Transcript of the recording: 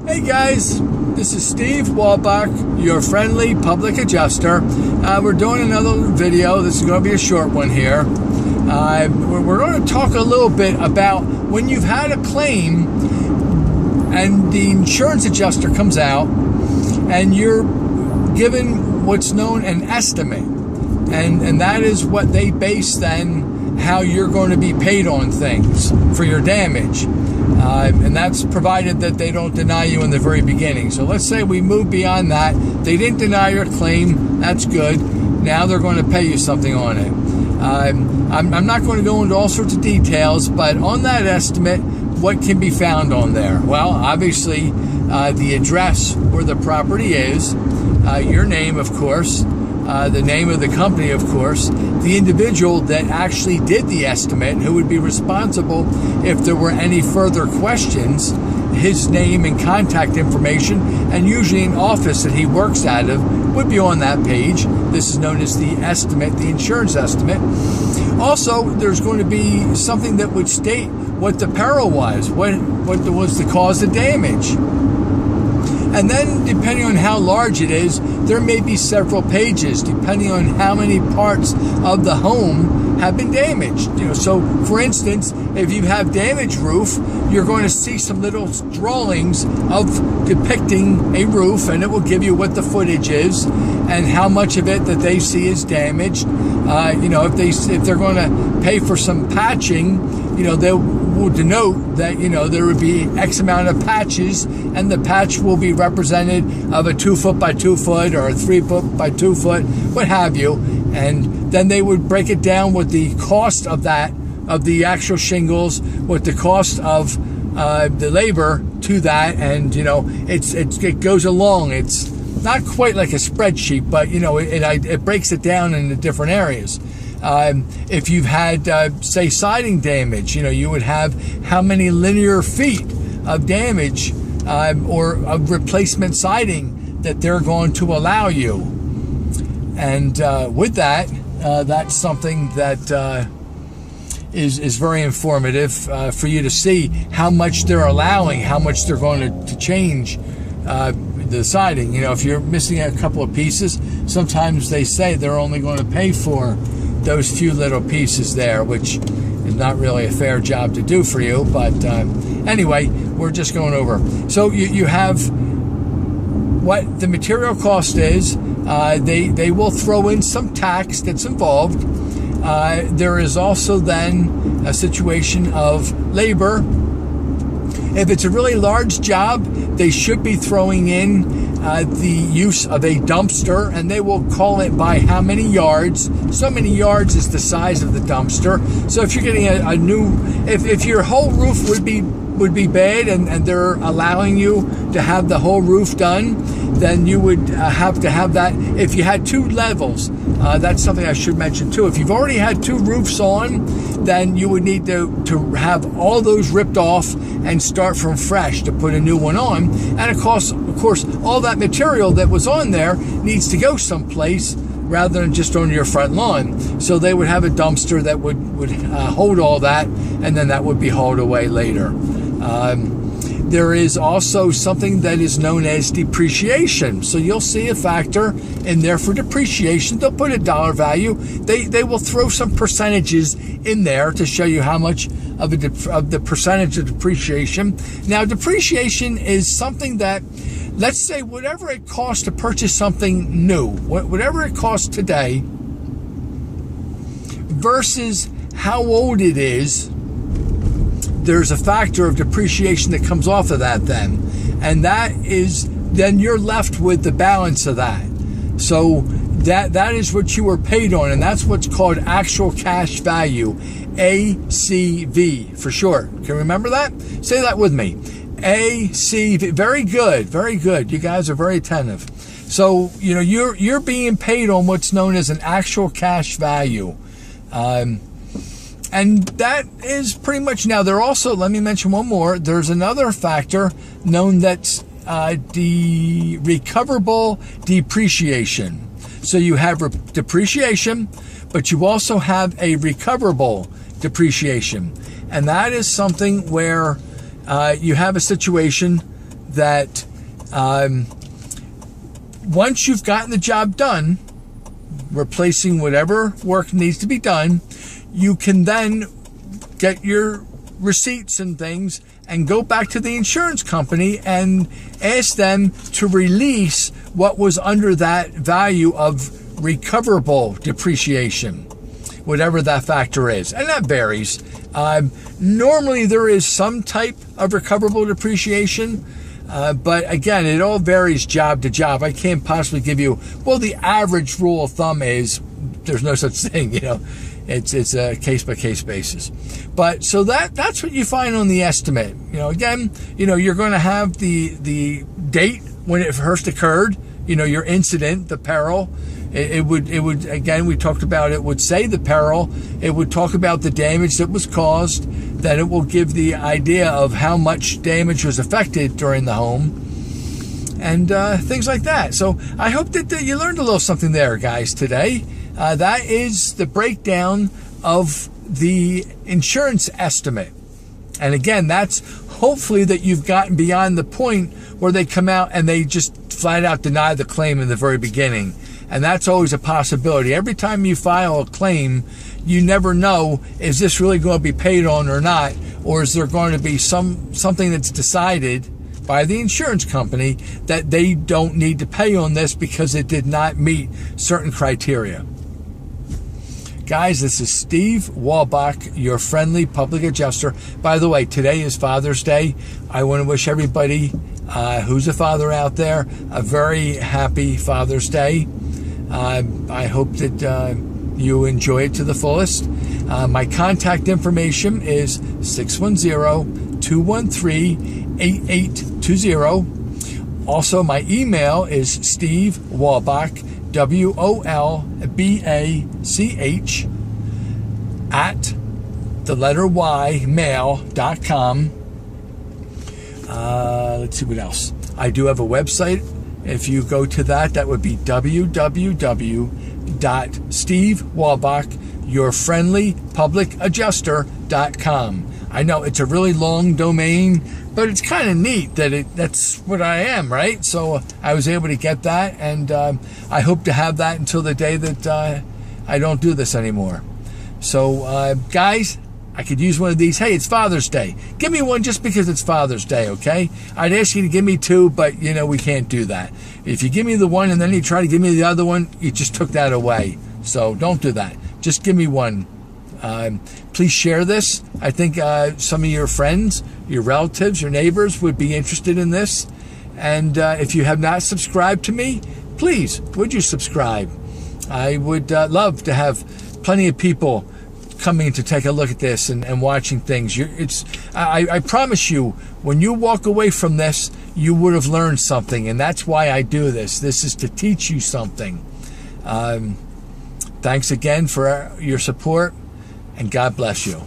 Hey guys, this is Steve Wolbach, your friendly public adjuster. We're doing another video. This is going to be a short one here. We're going to talk a little bit about when you've had a claim and the insurance adjuster comes out and you're given what's known an estimate. And that is what they base then how you're going to be paid on things for your damage. And that's provided that they don't deny you in the very beginning. So let's say we move beyond that. They didn't deny your claim. That's good. Now they're going to pay you something on it. I'm not going to go into all sorts of details, but on that estimate, what can be found on there? Well, obviously, the address where the property is, your name, of course, the name of the company, of course, the individual that actually did the estimate, who would be responsible if there were any further questions, his name and contact information, and usually an office that he works out of would be on that page. This is known as the estimate, the insurance estimate. Also, there's going to be something that would state what the peril was, what was the cause of damage. And then, depending on how large it is, there may be several pages, depending on how many parts of the home have been damaged. So for instance, if you have damaged roof, you're going to see some little drawings of depicting a roof, and it will give you what the footage is and how much of it that they see is damaged. If they're going to pay for some patching, they will denote that, there would be X amount of patches, and the patch will be represented of a 2 foot by 2 foot or a 3 foot by 2 foot, what have you. And then they would break it down with the cost of that, of the actual shingles, with the cost of the labor to that. And, it goes along. It's not quite like a spreadsheet, but, it breaks it down into different areas. If you've had, say, siding damage, you would have how many linear feet of damage or of replacement siding that they're going to allow you. And with that, that's something that is very informative for you to see how much they're allowing, how much they're going to change the siding. If you're missing a couple of pieces, sometimes they say they're only going to pay for those few little pieces there, which is not really a fair job to do for you. But anyway, we're just going over. So you have what the material cost is. They will throw in some tax that's involved. There is also then a situation of labor. If it's a really large job, they should be throwing in the use of a dumpster, and they will call it by how many yards. So many yards is the size of the dumpster. So if you're getting a new, if your whole roof would be bad, and they're allowing you to have the whole roof done, then you would have to have that. If you had 2 levels, that's something I should mention too. If you've already had 2 roofs on, then you would need to have all those ripped off and start from fresh to put a new one on. And of course, all that material that was on there needs to go someplace rather than just on your front lawn. So they would have a dumpster that would hold all that, and then that would be hauled away later. There is also something that is known as depreciation. So you'll see a factor in there for depreciation. They'll put a dollar value. They will throw some percentages in there to show you how much of the percentage of depreciation. Now, depreciation is something that, let's say, whatever it costs to purchase something new, whatever it costs today versus how old it is, there's a factor of depreciation that comes off of that then. And that is, then you're left with the balance of that. So that is what you were paid on, and that's what's called actual cash value, ACV for short. Can you remember that? Say that with me. ACV. Very good. Very good. You guys are very attentive. So, you're being paid on what's known as an actual cash value. And that is pretty much, now there also, let me mention one more, there's another factor known that's the recoverable depreciation. So you have depreciation, but you also have a recoverable depreciation. And that is something where you have a situation that once you've gotten the job done, replacing whatever work needs to be done, you can then get your receipts and things and go back to the insurance company and ask them to release what was under that value of recoverable depreciation, whatever that factor is. And that varies. Normally there is some type of recoverable depreciation, but again, it all varies job to job. I can't possibly give you, well, the average rule of thumb is there's no such thing, It's a case-by-case basis. But so that's what you find on the estimate. Again, you're going to have the date when it first occurred, your incident, the peril. It would again, we talked about, it would say the peril. It would talk about the damage that was caused. Then it will give the idea of how much damage was affected during the home and things like that. So I hope that you learned a little something there, guys, today. That is the breakdown of the insurance estimate. And again, that's hopefully that you've gotten beyond the point where they come out and they just flat out deny the claim in the very beginning. And that's always a possibility. Every time you file a claim, you never know, is this really going to be paid on or not? Or is there going to be something that's decided by the insurance company that they don't need to pay on this because it did not meet certain criteria? Guys, this is Steve Wolbach, your friendly public adjuster. By the way, today is Father's Day. I want to wish everybody who's a father out there a very happy Father's Day. I hope that you enjoy it to the fullest. My contact information is 610-213-8820. Also, my email is Steve Wolbach, WOLBACH at the letter Y mail.com. Let's see what else. I do have a website. If you go to that, that would be www.stevewolbach.yourfriendlypublicadjuster.com. I know it's a really long domain, but it's kind of neat that that's what I am, right? So I was able to get that, and I hope to have that until the day that I don't do this anymore. So, guys, I could use one of these. Hey, it's Father's Day. Give me one just because it's Father's Day, okay? I'd ask you to give me two, but, we can't do that. If you give me the one and then you try to give me the other one, you just took that away. So don't do that. Just give me one. Please share this. I think some of your friends, your relatives, your neighbors would be interested in this. And if you have not subscribed to me, please, would you subscribe? I would love to have plenty of people coming to take a look at this and watching things. I promise you, when you walk away from this, you would have learned something, and that's why I do this. This is to teach you something. Thanks again for your support, and God bless you.